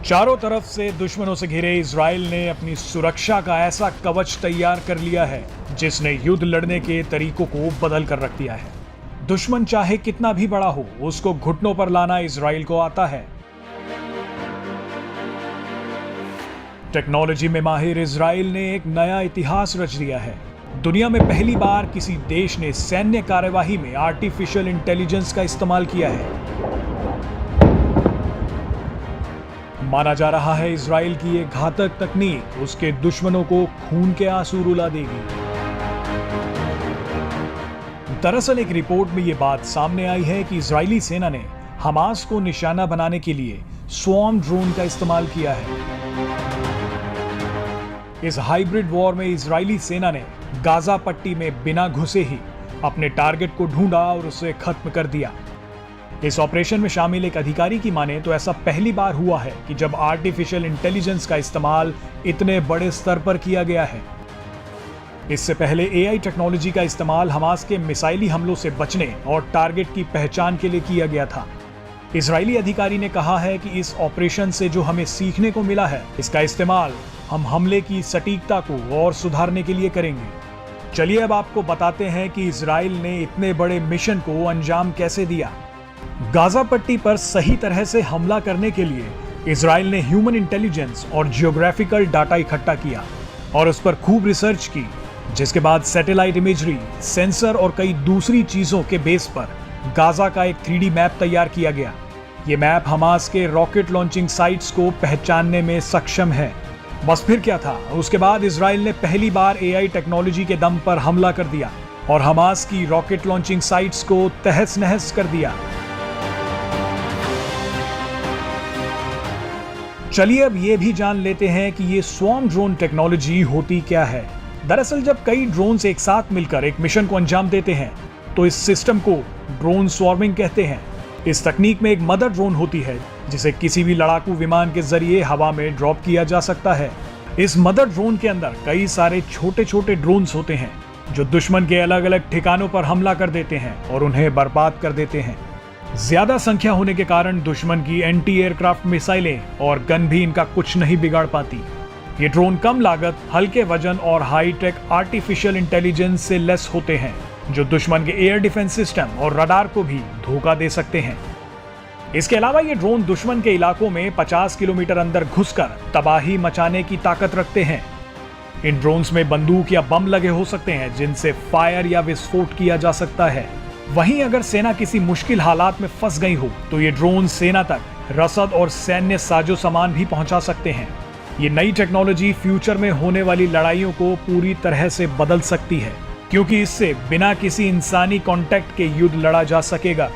चारों तरफ से दुश्मनों से घिरे इजराइल ने अपनी सुरक्षा का ऐसा कवच तैयार कर लिया है जिसने युद्ध लड़ने के तरीकों को बदल कर रख दिया है। दुश्मन चाहे कितना भी बड़ा हो, उसको घुटनों पर लाना इजराइल को आता है। टेक्नोलॉजी में माहिर इजराइल ने एक नया इतिहास रच दिया है। दुनिया में पहली बार किसी देश ने सैन्य कार्यवाही में आर्टिफिशियल इंटेलिजेंस का इस्तेमाल किया है। माना जा रहा है इजराइल की ये घातक तकनीक उसके दुश्मनों को खून के आंसू रुला देगी। दरअसल एक रिपोर्ट में ये बात सामने आई है कि इजरायली सेना ने हमास को निशाना बनाने के लिए स्वॉर्म ड्रोन का इस्तेमाल किया है। इस हाइब्रिड वॉर में इजरायली सेना ने गाजा पट्टी में बिना घुसे ही अपने टारगेट को ढूंढा और उसे खत्म कर दिया। इस ऑपरेशन में शामिल एक अधिकारी की माने तो ऐसा पहली बार हुआ है कि जब आर्टिफिशियल इंटेलिजेंस का इस्तेमाल इतने बड़े स्तर पर किया गया है। इससे पहले एआई टेक्नोलॉजी का इस्तेमाल हमास के मिसाइली हमलों से बचने और टारगेट की पहचान के लिए किया गया था। इजरायली अधिकारी ने कहा है कि इस ऑपरेशन से जो हमें सीखने को मिला है, इसका इस्तेमाल हम हमले की सटीकता को और सुधारने के लिए करेंगे। चलिए अब आपको बताते हैं कि इजराइल ने इतने बड़े मिशन को अंजाम कैसे दिया। गाजा पट्टी पर सही तरह से हमला करने के लिए इजराइल ने ह्यूमन इंटेलिजेंस और जियोग्राफिकल डाटा इकट्ठा किया और उस पर खूब रिसर्च की, जिसके बाद सैटेलाइट इमेजरी, सेंसर और कई दूसरी चीजों के बेस पर गाजा का एक 3D मैप तैयार किया गया। ये मैप हमास के रॉकेट लॉन्चिंग साइट्स को पहचानने में सक्षम है। बस फिर क्या था, उसके बाद इजराइल ने पहली बार एआई टेक्नोलॉजी के दम पर हमला कर दिया और हमास की रॉकेट लॉन्चिंग साइट्स को तहस नहस कर दिया। चलिए अब ये भी जान लेते हैं कि ये स्वॉर्म ड्रोन टेक्नोलॉजी होती क्या है। दरअसल जब कई ड्रोन्स एक साथ मिलकर एक मिशन को अंजाम देते हैं तो इस सिस्टम को ड्रोन स्वॉर्मिंग कहते हैं। इस तकनीक में एक मदर ड्रोन होती है जिसे किसी भी लड़ाकू विमान के जरिए हवा में ड्रॉप किया जा सकता है। इस मदर ड्रोन के अंदर कई सारे छोटे छोटे ड्रोन्स होते हैं जो दुश्मन के अलग अलग ठिकानों पर हमला कर देते हैं और उन्हें बर्बाद कर देते हैं। ज्यादा संख्या होने के कारण दुश्मन की एंटी एयरक्राफ्ट मिसाइलें और गन भी इनका कुछ नहीं बिगाड़ पाती। ये ड्रोन कम लागत, हल्के वजन और हाईटेक आर्टिफिशियल इंटेलिजेंस से लेस होते हैं जो दुश्मन के एयर डिफेंस सिस्टम और रडार को भी धोखा दे सकते हैं। इसके अलावा ये ड्रोन दुश्मन के इलाकों में 50 किलोमीटर अंदर घुसकर तबाही मचाने की ताकत रखते हैं। इन ड्रोन्स में बंदूक या बम लगे हो सकते हैं जिनसे फायर या विस्फोट किया जा सकता है। वहीं अगर सेना किसी मुश्किल हालात में फंस गई हो तो ये ड्रोन सेना तक रसद और सैन्य साजो सामान भी पहुंचा सकते हैं। ये नई टेक्नोलॉजी फ्यूचर में होने वाली लड़ाइयों को पूरी तरह से बदल सकती है, क्योंकि इससे बिना किसी इंसानी कांटेक्ट के युद्ध लड़ा जा सकेगा।